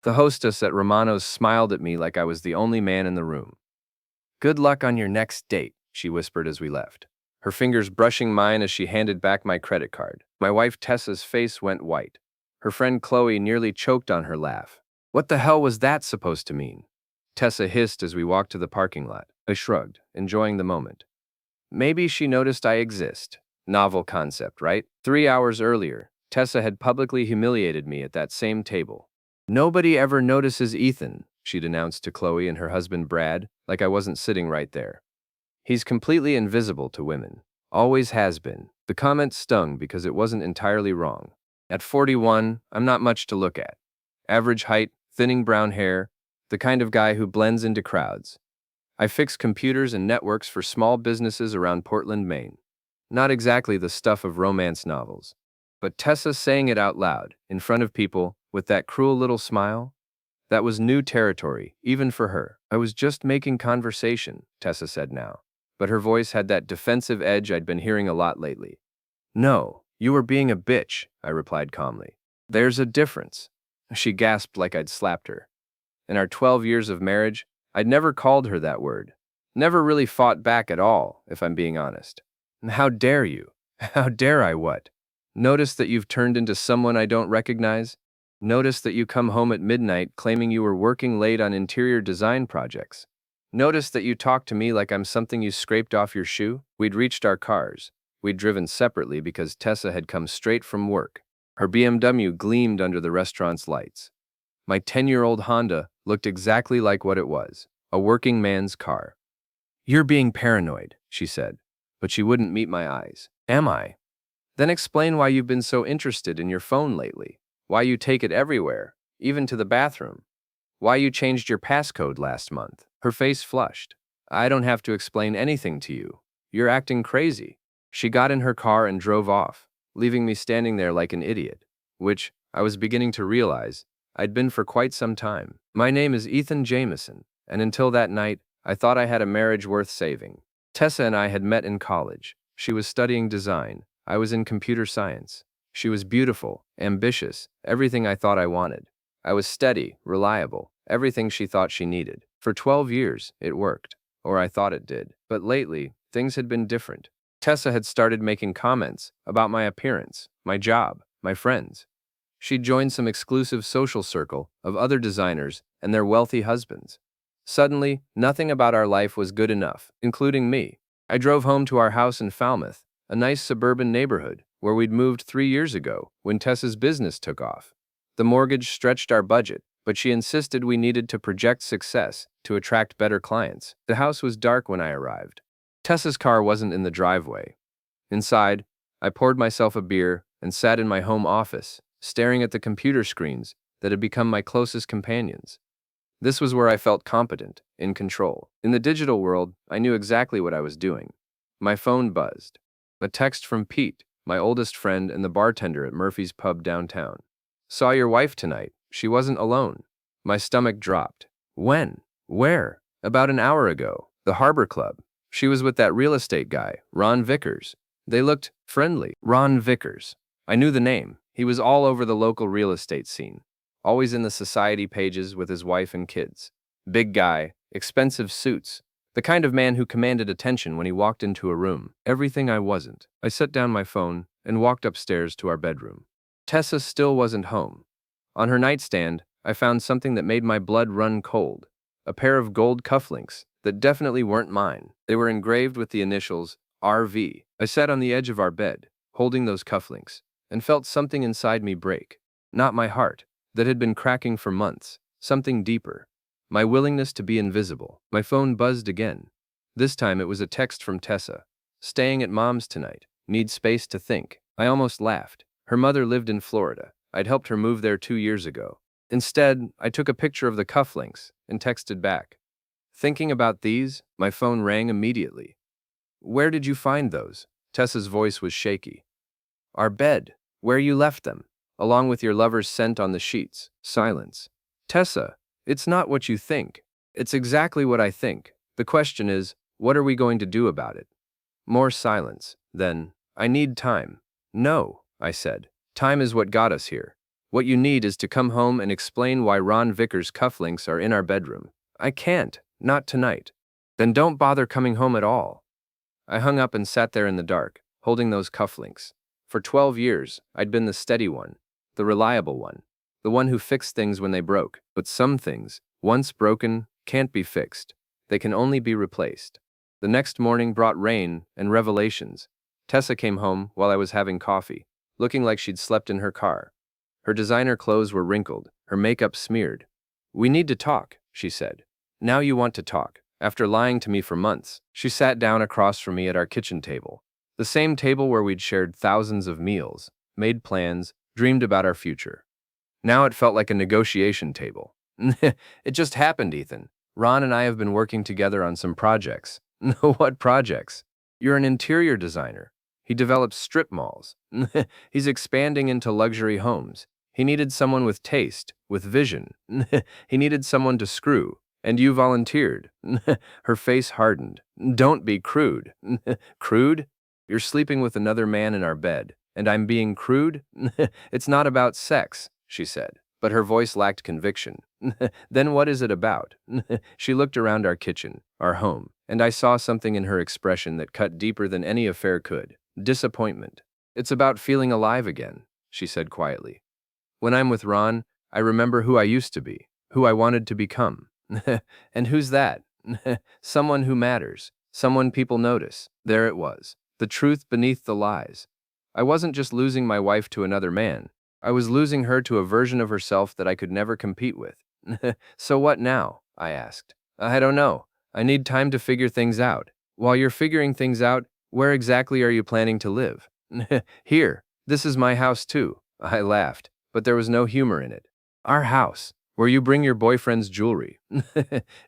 The hostess at Romano's smiled at me like I was the only man in the room. "Good luck on your next date," she whispered as we left, her fingers brushing mine as she handed back my credit card. My wife Tessa's face went white. Her friend Chloe nearly choked on her laugh. What the hell was that supposed to mean? Tessa hissed as we walked to the parking lot. I shrugged, enjoying the moment. Maybe she noticed I exist. Novel concept, right? 3 hours earlier, Tessa had publicly humiliated me at that same table. "Nobody ever notices Ethan," she'd announced to Chloe and her husband Brad, like I wasn't sitting right there. "He's completely invisible to women. Always has been." The comment stung because it wasn't entirely wrong. At 41, I'm not much to look at. Average height, thinning brown hair, the kind of guy who blends into crowds. I fix computers and networks for small businesses around Portland, Maine. Not exactly the stuff of romance novels. But Tessa saying it out loud, in front of people, with that cruel little smile? That was new territory, even for her. "I was just making conversation," Tessa said now. But her voice had that defensive edge I'd been hearing a lot lately. "No, you were being a bitch," I replied calmly. "There's a difference." She gasped like I'd slapped her. In our 12 years of marriage, I'd never called her that word. Never really fought back at all, if I'm being honest. "How dare you?" How dare I what? Notice that you've turned into someone I don't recognize? Notice that you come home at midnight claiming you were working late on interior design projects? Notice that you talk to me like I'm something you scraped off your shoe? We'd reached our cars. We'd driven separately because Tessa had come straight from work. Her BMW gleamed under the restaurant's lights. My 10-year-old Honda looked exactly like what it was, a working man's car. "You're being paranoid," she said, but she wouldn't meet my eyes. "Am I? Then explain why you've been so interested in your phone lately, why you take it everywhere, even to the bathroom, why you changed your passcode last month." Her face flushed. "I don't have to explain anything to you. You're acting crazy." She got in her car and drove off, leaving me standing there like an idiot, which, I was beginning to realize, I'd been for quite some time. My name is Ethan Jameson, and until that night, I thought I had a marriage worth saving. Tessa and I had met in college. She was studying design. I was in computer science. She was beautiful, ambitious, everything I thought I wanted. I was steady, reliable, everything she thought she needed. For 12 years, it worked, or I thought it did. But lately, things had been different. Tessa had started making comments about my appearance, my job, my friends. She'd joined some exclusive social circle of other designers and their wealthy husbands. Suddenly, nothing about our life was good enough, including me. I drove home to our house in Falmouth, a nice suburban neighborhood where we'd moved 3 years ago when Tessa's business took off. The mortgage stretched our budget, but she insisted we needed to project success to attract better clients. The house was dark when I arrived. Tessa's car wasn't in the driveway. Inside, I poured myself a beer and sat in my home office, staring at the computer screens that had become my closest companions. This was where I felt competent, in control. In the digital world, I knew exactly what I was doing. My phone buzzed. A text from Pete, my oldest friend and the bartender at Murphy's Pub downtown. "Saw your wife tonight. She wasn't alone." My stomach dropped. "When? Where?" "About an hour ago. The Harbor Club. She was with that real estate guy, Ron Vickers. They looked friendly." Ron Vickers. I knew the name. He was all over the local real estate scene, always in the society pages with his wife and kids. Big guy, expensive suits, the kind of man who commanded attention when he walked into a room. Everything I wasn't. I set down my phone and walked upstairs to our bedroom. Tessa still wasn't home. On her nightstand, I found something that made my blood run cold. A pair of gold cufflinks that definitely weren't mine. They were engraved with the initials RV. I sat on the edge of our bed, holding those cufflinks, and felt something inside me break. Not my heart, that had been cracking for months. Something deeper. My willingness to be invisible. My phone buzzed again. This time it was a text from Tessa. "Staying at Mom's tonight. Need space to think." I almost laughed. Her mother lived in Florida. I'd helped her move there 2 years ago. Instead, I took a picture of the cufflinks and texted back. "Thinking about these?" My phone rang immediately. "Where did you find those?" Tessa's voice was shaky. "Our bed. Where you left them, along with your lover's scent on the sheets." Silence. "Tessa, it's not what you think. It's exactly what I think. The question is, what are we going to do about it?" More silence. Then, "I need time." "No," I said. "Time is what got us here. What you need is to come home and explain why Ron Vickers' cufflinks are in our bedroom. I can't. Not tonight. Then don't bother coming home at all. I hung up and sat there in the dark, holding those cufflinks. For 12 years, I'd been the steady one, the reliable one, the one who fixed things when they broke. But some things, once broken, can't be fixed. They can only be replaced. The next morning brought rain and revelations. Tessa came home while I was having coffee, looking like she'd slept in her car. Her designer clothes were wrinkled, her makeup smeared. "We need to talk," she said. "Now you want to talk. After lying to me for months." She sat down across from me at our kitchen table, the same table where we'd shared thousands of meals, made plans, dreamed about our future. Now it felt like a negotiation table. "It just happened, Ethan. Ron and I have been working together on some projects." "What projects?" "You're an interior designer. He develops strip malls." "He's expanding into luxury homes. He needed someone with taste, with vision." "He needed someone to screw. And you volunteered." Her face hardened. "Don't be crude." "Crude? You're sleeping with another man in our bed, and I'm being crude?" "It's not about sex," she said, but her voice lacked conviction. "Then what is it about?" She looked around our kitchen, our home, and I saw something in her expression that cut deeper than any affair could. Disappointment. "It's about feeling alive again," she said quietly. "When I'm with Ron, I remember who I used to be, who I wanted to become." "And who's that?" "Someone who matters, someone people notice." There it was, the truth beneath the lies. I wasn't just losing my wife to another man. I was losing her to a version of herself that I could never compete with. "So what now?" I asked. "I don't know. I need time to figure things out." "While you're figuring things out, where exactly are you planning to live?" "Here. This is my house too." I laughed, but there was no humor in it. "Our house, where you bring your boyfriend's jewelry."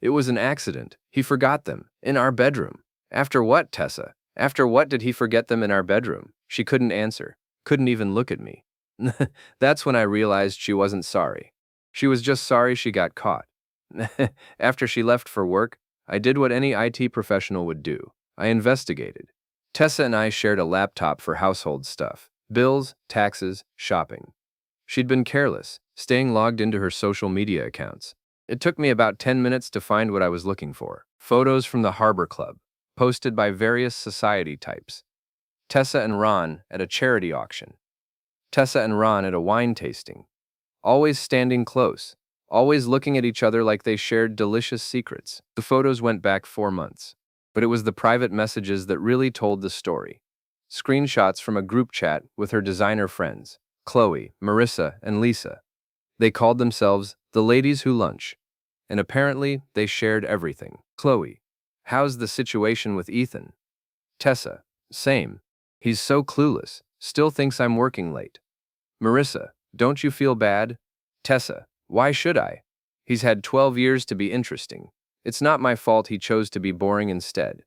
"It was an accident. He forgot them. In our bedroom." "After what, Tessa? After what did he forget them in our bedroom?" She couldn't answer, couldn't even look at me. That's when I realized she wasn't sorry. She was just sorry she got caught. After she left for work, I did what any IT professional would do. I investigated. Tessa and I shared a laptop for household stuff, bills, taxes, shopping. She'd been careless, staying logged into her social media accounts. It took me about 10 minutes to find what I was looking for. Photos from the Harbor Club, posted by various society types. Tessa and Ron at a charity auction. Tessa and Ron at a wine tasting. Always standing close, always looking at each other like they shared delicious secrets. The photos went back 4 months, but it was the private messages that really told the story. Screenshots from a group chat with her designer friends, Chloe, Marissa, and Lisa. They called themselves the Ladies Who Lunch, and apparently they shared everything. Chloe: "How's the situation with Ethan?" Tessa: "Same. He's so clueless, still thinks I'm working late." Marissa: "Don't you feel bad?" Tessa: "Why should I? He's had 12 years to be interesting. It's not my fault he chose to be boring instead."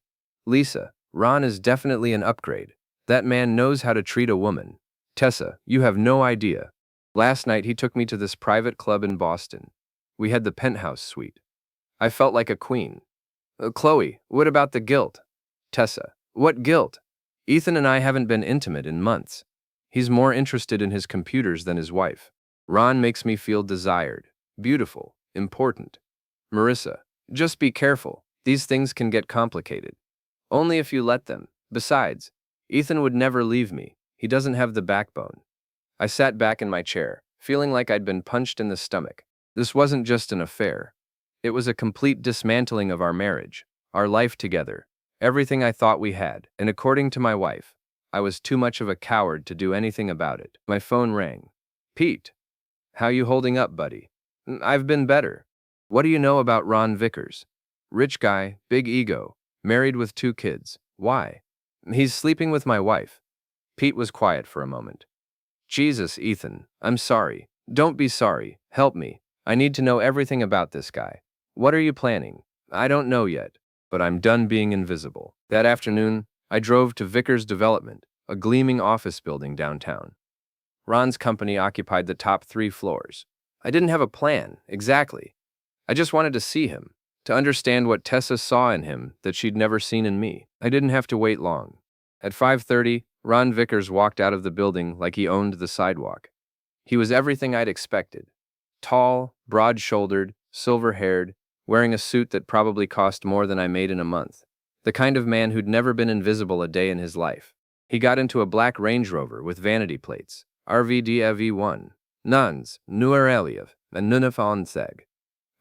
Lisa: "Ron is definitely an upgrade. That man knows how to treat a woman." Tessa: "You have no idea. Last night he took me to this private club in Boston. We had the penthouse suite. I felt like a queen." Chloe: "What about the guilt?" Tessa: "What guilt? Ethan and I haven't been intimate in months. He's more interested in his computers than his wife. Ron makes me feel desired, beautiful, important." Marissa: "Just be careful. These things can get complicated." "Only if you let them. Besides, Ethan would never leave me. He doesn't have the backbone." I sat back in my chair, feeling like I'd been punched in the stomach. This wasn't just an affair. It was a complete dismantling of our marriage, our life together, everything I thought we had. And according to my wife, I was too much of a coward to do anything about it. My phone rang. "Pete, how you holding up, buddy?" "I've been better." "What do you know about Ron Vickers?" "Rich guy, big ego, married with 2 kids. Why?" "He's sleeping with my wife." Pete was quiet for a moment. "Jesus, Ethan, I'm sorry." "Don't be sorry. Help me. I need to know everything about this guy." "What are you planning?" "I don't know yet, but I'm done being invisible." That afternoon, I drove to Vickers Development, a gleaming office building downtown. Ron's company occupied the top 3 floors. I didn't have a plan, exactly. I just wanted to see him, to understand what Tessa saw in him that she'd never seen in me. I didn't have to wait long. At 5:30, Ron Vickers walked out of the building like he owned the sidewalk. He was everything I'd expected. Tall, broad-shouldered, silver-haired, wearing a suit that probably cost more than I made in a month. The kind of man who'd never been invisible a day in his life. He got into a black Range Rover with vanity plates, RVDV1, Nuns, Nuereliev, and Nunafonseg.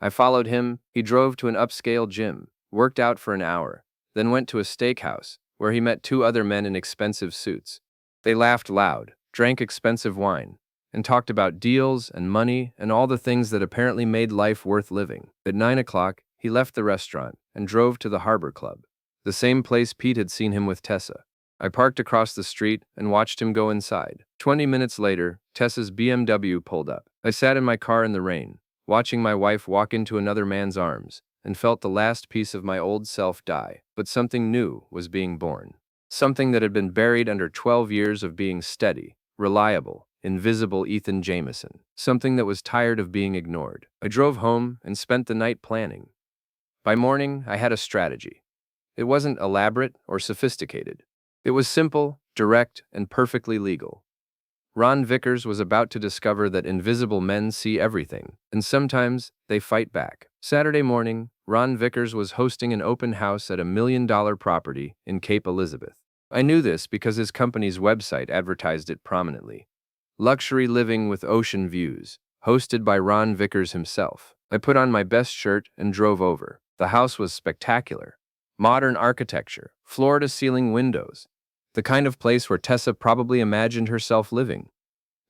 I followed him. He drove to an upscale gym, worked out for an hour, then went to a steakhouse, where he met two other men in expensive suits. They laughed loud, drank expensive wine, and talked about deals and money and all the things that apparently made life worth living. At 9 o'clock, he left the restaurant and drove to the Harbor Club, the same place Pete had seen him with Tessa. I parked across the street and watched him go inside. 20 minutes later, Tessa's BMW pulled up. I sat in my car in the rain, watching my wife walk into another man's arms, and felt the last piece of my old self die. But something new was being born. Something that had been buried under 12 years of being steady, reliable, invisible Ethan Jameson. Something that was tired of being ignored. I drove home and spent the night planning. By morning, I had a strategy. It wasn't elaborate or sophisticated. It was simple, direct, and perfectly legal. Ron Vickers was about to discover that invisible men see everything, and sometimes they fight back. Saturday morning, Ron Vickers was hosting an open house at a $1 million property in Cape Elizabeth. I knew this because his company's website advertised it prominently. Luxury living with ocean views, hosted by Ron Vickers himself. I put on my best shirt and drove over. The house was spectacular. Modern architecture, floor-to-ceiling windows. The kind of place where Tessa probably imagined herself living.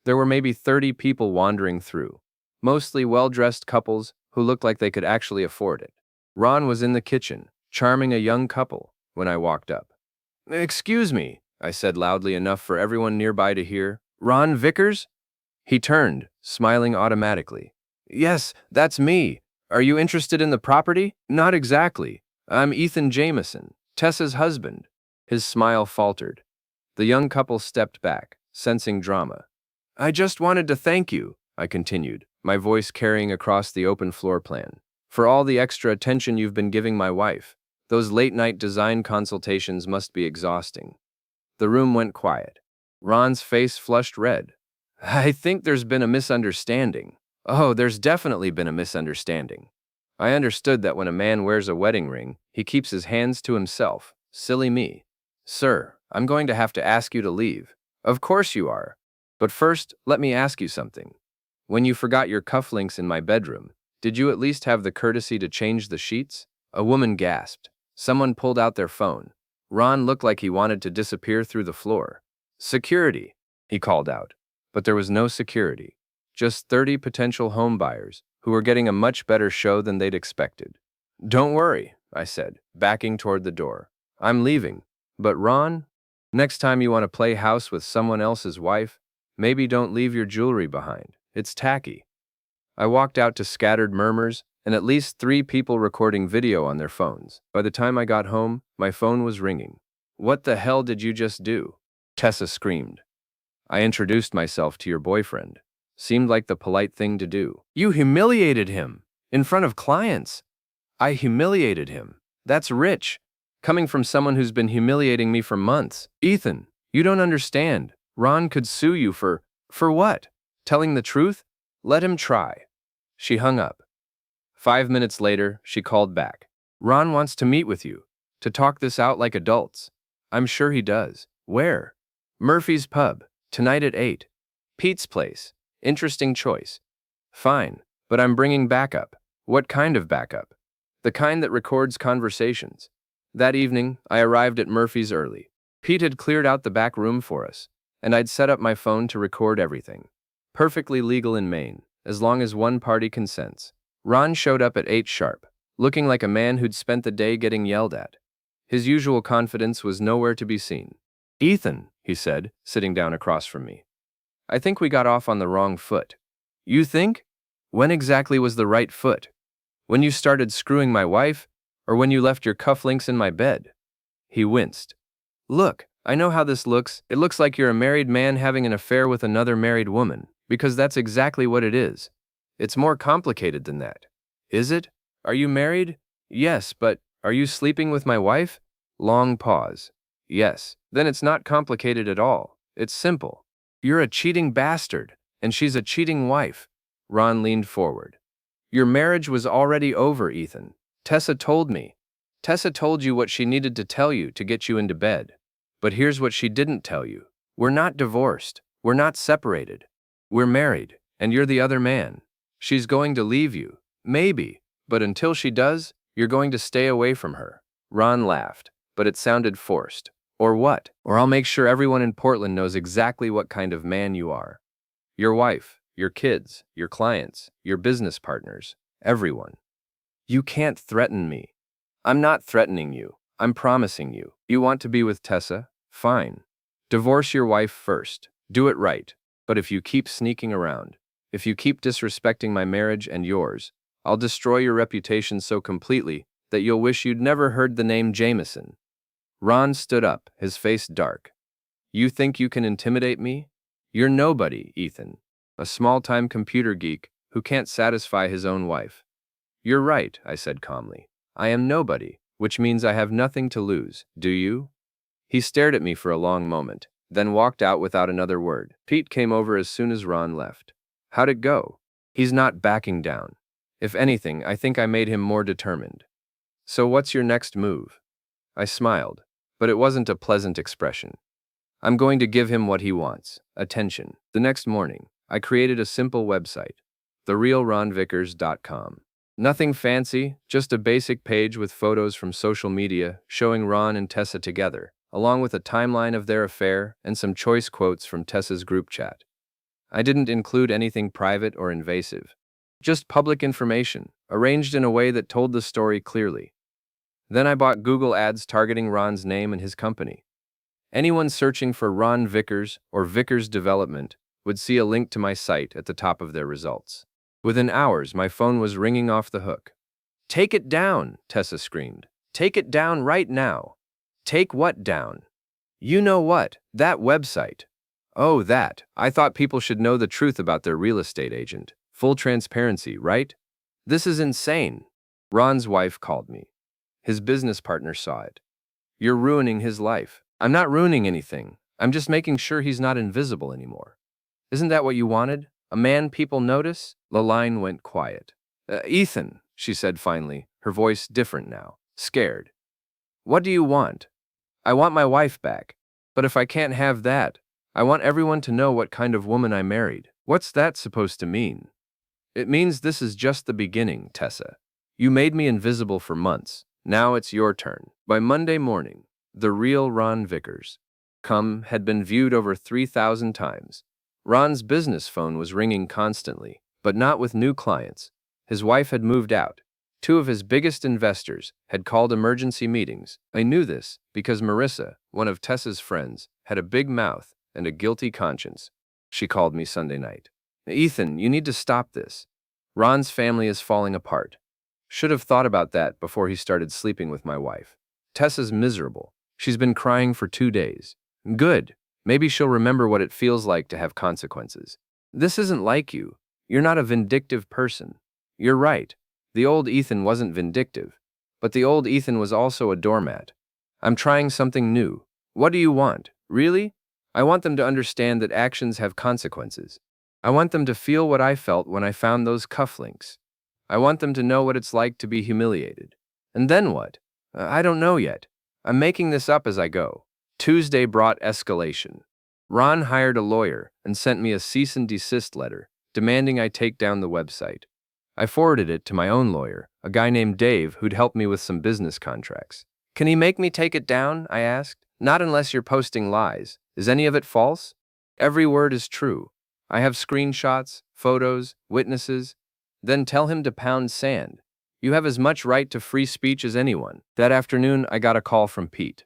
There were maybe 30 people wandering through, mostly well-dressed couples who looked like they could actually afford it. Ron was in the kitchen, charming a young couple, when I walked up. "Excuse me," I said loudly enough for everyone nearby to hear. "Ron Vickers?" He turned, smiling automatically. "Yes, that's me. Are you interested in the property?" "Not exactly. I'm Ethan Jameson, Tessa's husband." His smile faltered. The young couple stepped back, sensing drama. "I just wanted to thank you," I continued, my voice carrying across the open floor plan, "for all the extra attention you've been giving my wife. Those late-night design consultations must be exhausting." The room went quiet. Ron's face flushed red. "I think there's been a misunderstanding." "Oh, there's definitely been a misunderstanding." I understood that when a man wears a wedding ring, he keeps his hands to himself. Silly me. "Sir, I'm going to have to ask you to leave." "Of course you are. But first, let me ask you something. When you forgot your cufflinks in my bedroom, did you at least have the courtesy to change the sheets?" A woman gasped. Someone pulled out their phone. Ron looked like he wanted to disappear through the floor. "Security," he called out. But there was no security. Just 30 potential home buyers who were getting a much better show than they'd expected. "Don't worry," I said, backing toward the door. "I'm leaving. But Ron, next time you want to play house with someone else's wife, maybe don't leave your jewelry behind. It's tacky." I walked out to scattered murmurs and at least 3 people recording video on their phones. By the time I got home, my phone was ringing. "What the hell did you just do?" Tessa screamed. "I introduced myself to your boyfriend. Seemed like the polite thing to do." "You humiliated him in front of clients." "I humiliated him. That's rich. Coming from someone who's been humiliating me for months." "Ethan, you don't understand. Ron could sue you for what? Telling the truth? Let him try." She hung up. 5 minutes later, she called back. "Ron wants to meet with you, to talk this out like adults." "I'm sure he does. Where?" "Murphy's Pub, tonight at 8. Pete's place. Interesting choice." "Fine, but I'm bringing backup." "What kind of backup?" "The kind that records conversations." That evening, I arrived at Murphy's early. Pete had cleared out the back room for us, and I'd set up my phone to record everything. Perfectly legal in Maine, as long as one party consents. Ron showed up at 8 sharp, looking like a man who'd spent the day getting yelled at. His usual confidence was nowhere to be seen. "Ethan," he said, sitting down across from me, "I think we got off on the wrong foot." "You think? When exactly was the right foot? When you started screwing my wife, or when you left your cufflinks in my bed?" He winced. "Look, I know how this looks. It looks like you're a married man having an affair with another married woman, because that's exactly what it is. It's more complicated than that." "Is it? Are you married?" "Yes, but are you sleeping with my wife?" Long pause. "Yes." "Then it's not complicated at all. It's simple. You're a cheating bastard, And she's a cheating wife. Ron leaned forward. Your marriage was already over, Ethan. Tessa told me. Tessa told you what she needed to tell you to get you into bed. But here's what she didn't tell you. We're not divorced. We're not separated. We're married, and you're the other man. She's going to leave you. Maybe. But until she does, you're going to stay away from her. Ron laughed, but it sounded forced. Or what? Or I'll make sure everyone in Portland knows exactly what kind of man you are. Your wife, your kids, your clients, your business partners, everyone. You can't threaten me. I'm not threatening you. I'm promising you. You want to be with Tessa? Fine. Divorce your wife first. Do it right. But if you keep sneaking around, if you keep disrespecting my marriage and yours, I'll destroy your reputation so completely that you'll wish you'd never heard the name Jameson. Ron stood up, his face dark. You think you can intimidate me? You're nobody, Ethan. A small-time computer geek who can't satisfy his own wife. You're right, I said calmly. I am nobody, which means I have nothing to lose. Do you? He stared at me for a long moment, then walked out without another word. Pete came over as soon as Ron left. How'd it go? He's not backing down. If anything, I think I made him more determined. So what's your next move? I smiled, but it wasn't a pleasant expression. I'm going to give him what he wants, attention. The next morning, I created a simple website, therealronvickers.com. Nothing fancy, just a basic page with photos from social media showing Ron and Tessa together, along with a timeline of their affair and some choice quotes from Tessa's group chat. I didn't include anything private or invasive. Just public information, arranged in a way that told the story clearly. Then I bought Google Ads targeting Ron's name and his company. Anyone searching for Ron Vickers or Vickers Development would see a link to my site at the top of their results. Within hours, my phone was ringing off the hook. Take it down, Tessa screamed. Take it down right now. Take what down? You know what, that website. Oh, that. I thought people should know the truth about their real estate agent. Full transparency, right? This is insane. Ron's wife called me. His business partner saw it. You're ruining his life. I'm not ruining anything. I'm just making sure he's not invisible anymore. Isn't that what you wanted? A man people notice? The line went quiet. Ethan, she said finally, her voice different now, scared. What do you want? I want my wife back. But if I can't have that, I want everyone to know what kind of woman I married. What's that supposed to mean? It means this is just the beginning, Tessa. You made me invisible for months. Now it's your turn. By Monday morning, The Real Ron Vickers had been viewed over 3,000 times. Ron's business phone was ringing constantly, but not with new clients. His wife had moved out. Two of his biggest investors had called emergency meetings. I knew this because Marissa, one of Tessa's friends, had a big mouth and a guilty conscience. She called me Sunday night. Ethan, you need to stop this. Ron's family is falling apart. Should have thought about that before he started sleeping with my wife. Tessa's miserable. She's been crying for 2 days. Good. Maybe she'll remember what it feels like to have consequences. This isn't like you. You're not a vindictive person. You're right. The old Ethan wasn't vindictive. But the old Ethan was also a doormat. I'm trying something new. What do you want? Really? I want them to understand that actions have consequences. I want them to feel what I felt when I found those cufflinks. I want them to know what it's like to be humiliated. And then what? I don't know yet. I'm making this up as I go. Tuesday brought escalation. Ron hired a lawyer and sent me a cease and desist letter, demanding I take down the website. I forwarded it to my own lawyer, a guy named Dave who'd helped me with some business contracts. Can he make me take it down? I asked. Not unless you're posting lies. Is any of it false? Every word is true. I have screenshots, photos, witnesses. Then tell him to pound sand. You have as much right to free speech as anyone. That afternoon, I got a call from Pete.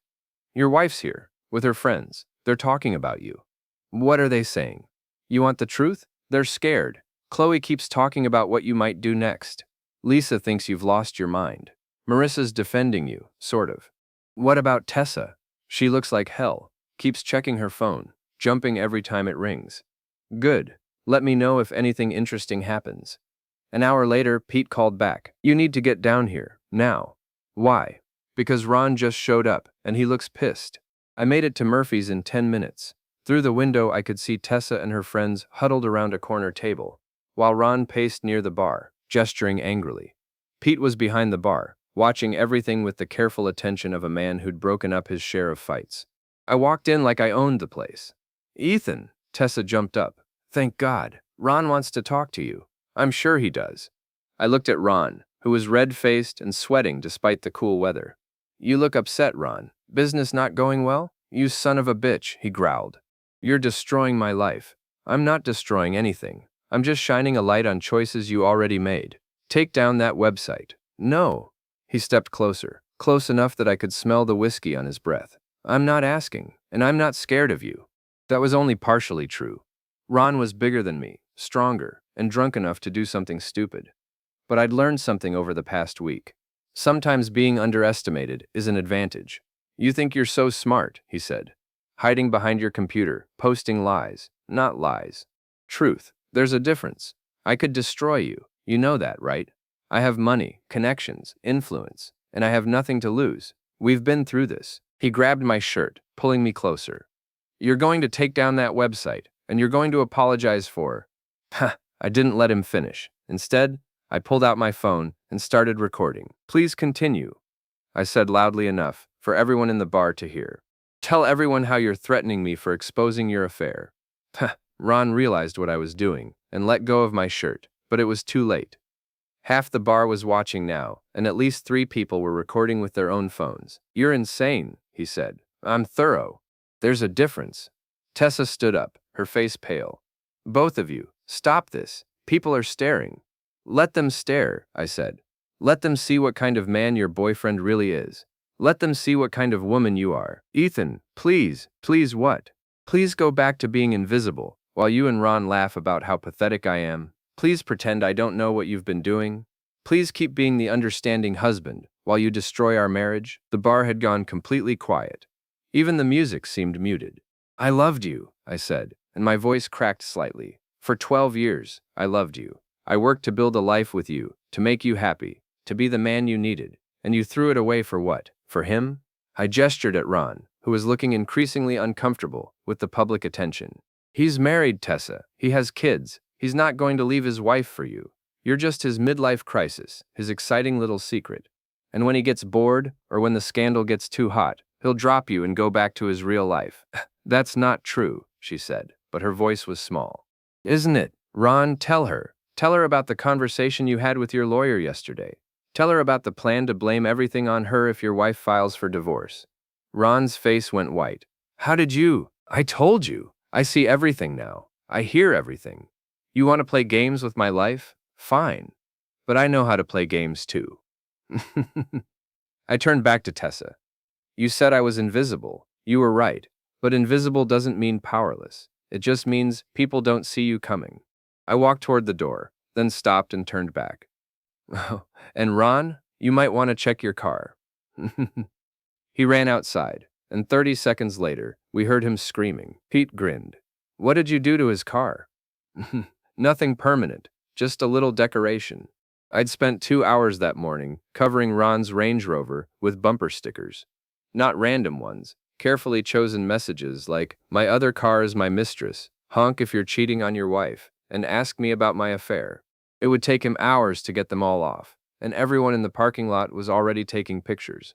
Your wife's here, with her friends. They're talking about you. What are they saying? You want the truth? They're scared. Chloe keeps talking about what you might do next. Lisa thinks you've lost your mind. Marissa's defending you, sort of. What about Tessa? She looks like hell. Keeps checking her phone, jumping every time it rings. Good. Let me know if anything interesting happens. An hour later, Pete called back. You need to get down here, now. Why? Because Ron just showed up, and he looks pissed. I made it to Murphy's in 10 minutes. Through the window, I could see Tessa and her friends huddled around a corner table, while Ron paced near the bar, gesturing angrily. Pete was behind the bar, watching everything with the careful attention of a man who'd broken up his share of fights. I walked in like I owned the place. "Ethan," Tessa jumped up. "Thank God. Ron wants to talk to you." "I'm sure he does." I looked at Ron, who was red-faced and sweating despite the cool weather. "You look upset, Ron. Business not going well?" "You son of a bitch," he growled. "You're destroying my life." "I'm not destroying anything. I'm just shining a light on choices you already made. Take down that website." "No." He stepped closer, close enough that I could smell the whiskey on his breath. "I'm not asking, and I'm not scared of you." That was only partially true. Ron was bigger than me, stronger, and drunk enough to do something stupid. But I'd learned something over the past week. Sometimes being underestimated is an advantage. "You think you're so smart," he said. "Hiding behind your computer, posting lies." "Not lies. Truth. There's a difference. I could destroy you. You know that, right? I have money, connections, influence, and I have nothing to lose. We've been through this." He grabbed my shirt, pulling me closer. "You're going to take down that website, and you're going to apologize for—" Ha! I didn't let him finish. Instead, I pulled out my phone and started recording. "Please continue," I said loudly enough for everyone in the bar to hear. "Tell everyone how you're threatening me for exposing your affair." Ron realized what I was doing and let go of my shirt, but it was too late. Half the bar was watching now, and at least 3 people were recording with their own phones. "You're insane," he said. "I'm thorough." "There's a difference." Tessa stood up, her face pale. "Both of you, stop this. People are staring." "Let them stare," I said. "Let them see what kind of man your boyfriend really is. Let them see what kind of woman you are." "Ethan, please." "Please what?" "Please go back to being invisible, while you and Ron laugh about how pathetic I am. Please pretend I don't know what you've been doing. Please keep being the understanding husband, while you destroy our marriage." The bar had gone completely quiet. Even the music seemed muted. "I loved you," I said, and my voice cracked slightly. "For 12 years, I loved you. I worked to build a life with you, to make you happy, to be the man you needed. And you threw it away for what? For him?" I gestured at Ron, who was looking increasingly uncomfortable with the public attention. "He's married, Tessa. He has kids. He's not going to leave his wife for you. You're just his midlife crisis, his exciting little secret. And when he gets bored, or when the scandal gets too hot, he'll drop you and go back to his real life." "That's not true," she said, but her voice was small. "Isn't it? Ron, tell her. Tell her about the conversation you had with your lawyer yesterday. Tell her about the plan to blame everything on her if your wife files for divorce." Ron's face went white. "How did you? I told you. I see everything now. I hear everything. You want to play games with my life? Fine. But I know how to play games too." I turned back to Tessa. "You said I was invisible. You were right. But invisible doesn't mean powerless. It just means people don't see you coming." I walked toward the door, then stopped and turned back. "And Ron, you might want to check your car." He ran outside, and 30 seconds later, we heard him screaming. Pete grinned. "What did you do to his car?" "Nothing permanent, just a little decoration." I'd spent 2 hours that morning covering Ron's Range Rover with bumper stickers. Not random ones, carefully chosen messages like, "My other car is my mistress, honk if you're cheating on your wife, and ask me about my affair." It would take him hours to get them all off, and everyone in the parking lot was already taking pictures.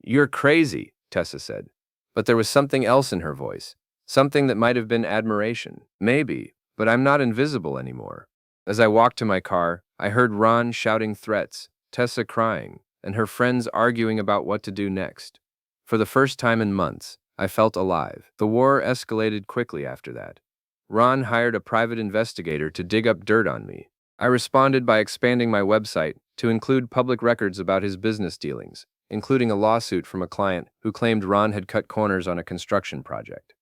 "You're crazy," Tessa said. But there was something else in her voice, something that might have been admiration. "Maybe, but I'm not invisible anymore." As I walked to my car, I heard Ron shouting threats, Tessa crying, and her friends arguing about what to do next. For the first time in months, I felt alive. The war escalated quickly after that. Ron hired a private investigator to dig up dirt on me. I responded by expanding my website to include public records about his business dealings, including a lawsuit from a client who claimed Ron had cut corners on a construction project.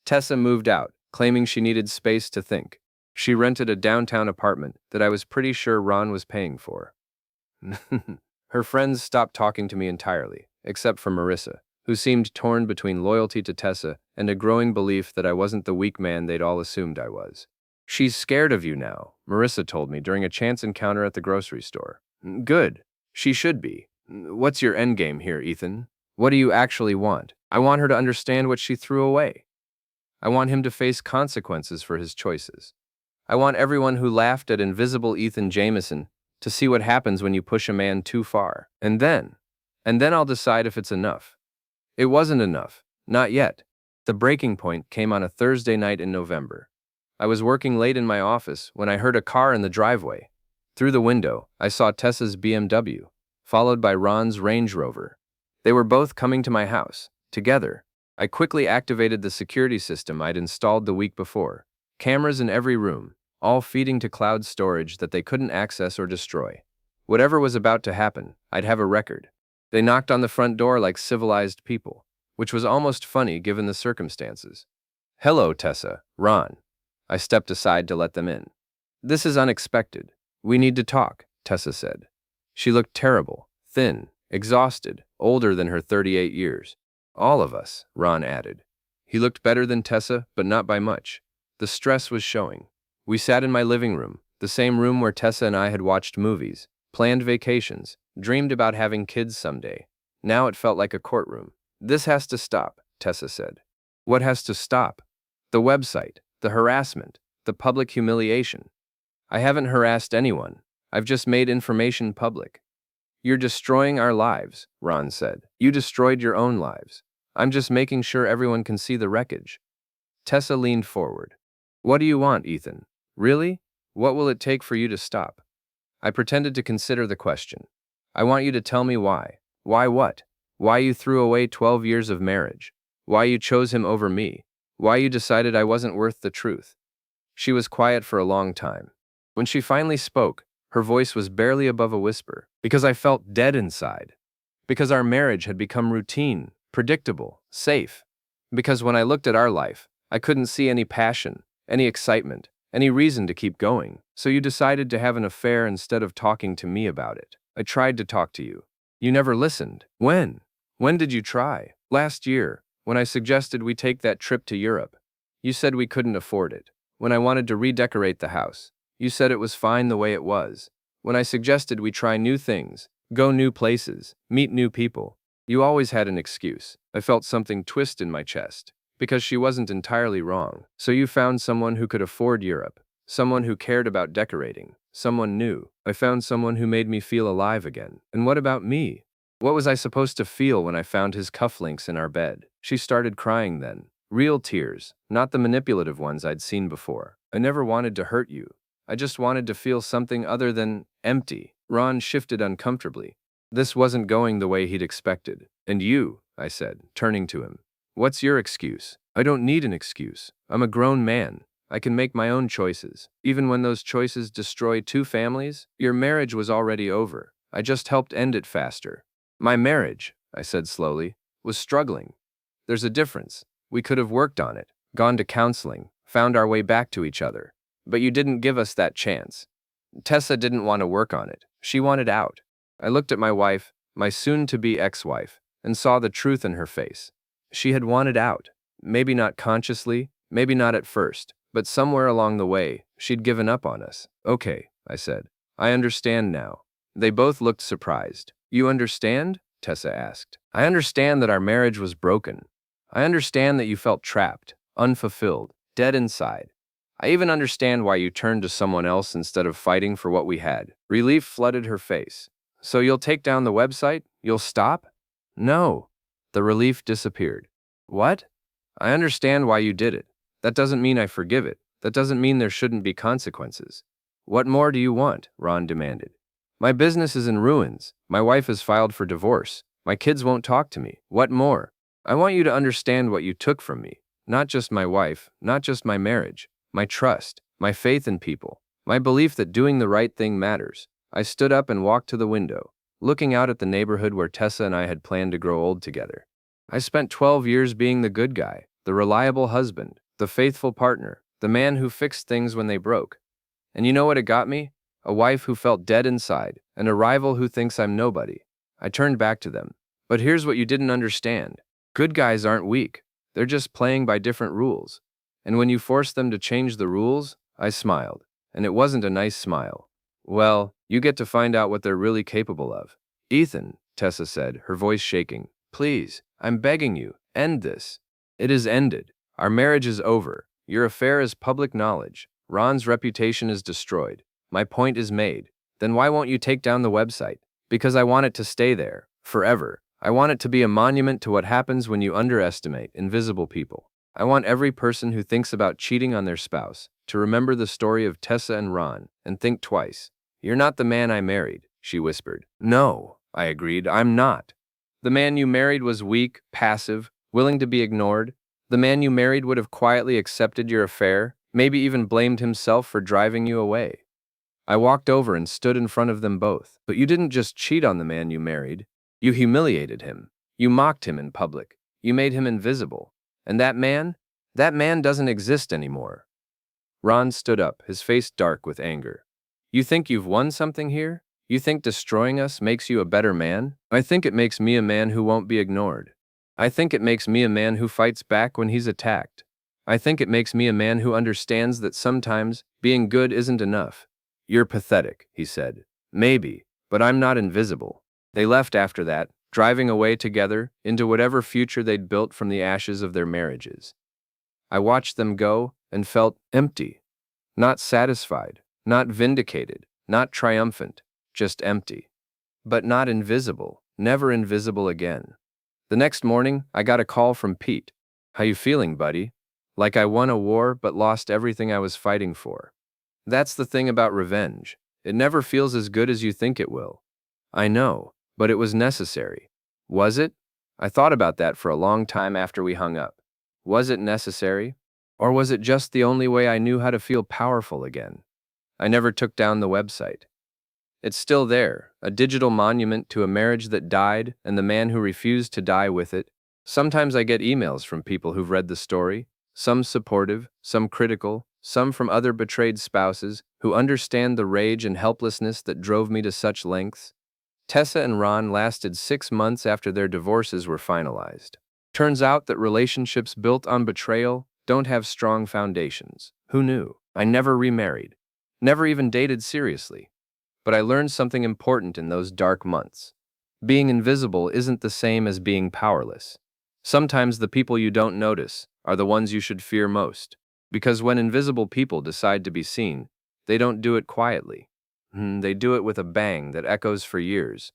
Tessa moved out, claiming she needed space to think. She rented a downtown apartment that I was pretty sure Ron was paying for. Her friends stopped talking to me entirely, except for Marissa, who seemed torn between loyalty to Tessa and a growing belief that I wasn't the weak man they'd all assumed I was. "She's scared of you now," Marissa told me during a chance encounter at the grocery store. "Good. She should be. What's your endgame here, Ethan? What do you actually want?" I want her to understand what she threw away. I want him to face consequences for his choices. I want everyone who laughed at invisible Ethan Jameson to see what happens when you push a man too far. And then I'll decide if it's enough. It wasn't enough. Not yet. The breaking point came on a Thursday night in November. I was working late in my office when I heard a car in the driveway. Through the window, I saw Tessa's BMW, followed by Ron's Range Rover. They were both coming to my house, together. I quickly activated the security system I'd installed the week before. Cameras in every room, all feeding to cloud storage that they couldn't access or destroy. Whatever was about to happen, I'd have a record. They knocked on the front door like civilized people, which was almost funny given the circumstances. "Hello, Tessa, Ron." I stepped aside to let them in. "This is unexpected. We need to talk," Tessa said. She looked terrible, thin, exhausted, older than her 38 years. "All of us," Ron added. He looked better than Tessa, but not by much. The stress was showing. We sat in my living room, the same room where Tessa and I had watched movies, planned vacations, dreamed about having kids someday. Now it felt like a courtroom. "This has to stop," Tessa said. "What has to stop?" "The website, the harassment, the public humiliation." "I haven't harassed anyone. I've just made information public." "You're destroying our lives," Ron said. "You destroyed your own lives. I'm just making sure everyone can see the wreckage." Tessa leaned forward. "What do you want, Ethan? Really? What will it take for you to stop?" I pretended to consider the question. "I want you to tell me why. Why what? Why you threw away 12 years of marriage. Why you chose him over me. Why you decided I wasn't worth the truth." She was quiet for a long time. When she finally spoke, her voice was barely above a whisper. "Because I felt dead inside. Because our marriage had become routine, predictable, safe. Because when I looked at our life, I couldn't see any passion, any excitement, any reason to keep going. So you decided to have an affair instead of talking to me about it. I tried to talk to you. You never listened." "When? When did you try?" "Last year, when I suggested we take that trip to Europe. You said we couldn't afford it. When I wanted to redecorate the house, you said it was fine the way it was. When I suggested we try new things, go new places, meet new people, you always had an excuse." I felt something twist in my chest. Because she wasn't entirely wrong. "So you found someone who could afford Europe, someone who cared about decorating, someone new. I found someone who made me feel alive again. And what about me? What was I supposed to feel when I found his cufflinks in our bed?" She started crying then. Real tears, not the manipulative ones I'd seen before. "I never wanted to hurt you. I just wanted to feel something other than empty." Ron shifted uncomfortably. This wasn't going the way he'd expected. "And you," I said, turning to him. "What's your excuse?" "I don't need an excuse. I'm a grown man. I can make my own choices, even when those choices destroy two families." "Your marriage was already over. I just helped end it faster." "My marriage," I said slowly, "was struggling. There's a difference. We could have worked on it, gone to counseling, found our way back to each other. But you didn't give us that chance." Tessa didn't want to work on it. She wanted out. I looked at my wife, my soon-to-be ex-wife, and saw the truth in her face. She had wanted out. Maybe not consciously, maybe not at first, but somewhere along the way, she'd given up on us. "Okay," I said. "I understand now." They both looked surprised. "You understand?" Tessa asked. "I understand that our marriage was broken. I understand that you felt trapped, unfulfilled, dead inside. I even understand why you turned to someone else instead of fighting for what we had." Relief flooded her face. "So you'll take down the website? You'll stop?" "No." The relief disappeared. "What?" "I understand why you did it. That doesn't mean I forgive it. That doesn't mean there shouldn't be consequences." "What more do you want?" Ron demanded. "My business is in ruins. My wife has filed for divorce. My kids won't talk to me. What more? I want you to understand what you took from me. Not just my wife, not just my marriage, my trust, my faith in people, my belief that doing the right thing matters." I stood up and walked to the window, looking out at the neighborhood where Tessa and I had planned to grow old together. I spent 12 years being the good guy, the reliable husband, the faithful partner, the man who fixed things when they broke. And you know what it got me? A wife who felt dead inside, and a rival who thinks I'm nobody. I turned back to them. "But here's what you didn't understand. Good guys aren't weak. They're just playing by different rules. And when you force them to change the rules," I smiled. And it wasn't a nice smile. "Well, you get to find out what they're really capable of." "Ethan," Tessa said, her voice shaking, "please, I'm begging you, End this. It is ended. Our marriage is over. Your affair is public knowledge. Ron's reputation is destroyed. My point is made. Then why won't you take down the website? Because I want it to stay there, forever. I want it to be a monument to what happens when you underestimate invisible people. I want every person who thinks about cheating on their spouse to remember the story of Tessa and Ron and think twice. You're not the man I married, she whispered. No, I agreed, I'm not. The man you married was weak, passive, willing to be ignored. The man you married would have quietly accepted your affair, maybe even blamed himself for driving you away. I walked over and stood in front of them both. But you didn't just cheat on the man you married. You humiliated him. You mocked him in public. You made him invisible. And that man doesn't exist anymore. Ron stood up, his face dark with anger. You think you've won something here? You think destroying us makes you a better man? I think it makes me a man who won't be ignored. I think it makes me a man who fights back when he's attacked. I think it makes me a man who understands that sometimes being good isn't enough. You're pathetic, he said. Maybe, but I'm not invisible. They left after that, driving away together into whatever future they'd built from the ashes of their marriages. I watched them go and felt empty. Not satisfied, not vindicated, not triumphant, just empty. But not invisible, never invisible again. The next morning, I got a call from Pete. How you feeling, buddy? Like I won a war but lost everything I was fighting for. That's the thing about revenge. It never feels as good as you think it will. I know, but it was necessary. Was it? I thought about that for a long time after we hung up. Was it necessary? Or was it just the only way I knew how to feel powerful again? I never took down the website. It's still there, a digital monument to a marriage that died and the man who refused to die with it. Sometimes I get emails from people who've read the story, some supportive, some critical, some from other betrayed spouses who understand the rage and helplessness that drove me to such lengths. Tessa and Ron lasted 6 months after their divorces were finalized. Turns out that relationships built on betrayal don't have strong foundations. Who knew? I never remarried. Never even dated seriously. But I learned something important in those dark months. Being invisible isn't the same as being powerless. Sometimes the people you don't notice are the ones you should fear most. Because when invisible people decide to be seen, they don't do it quietly. They do it with a bang that echoes for years.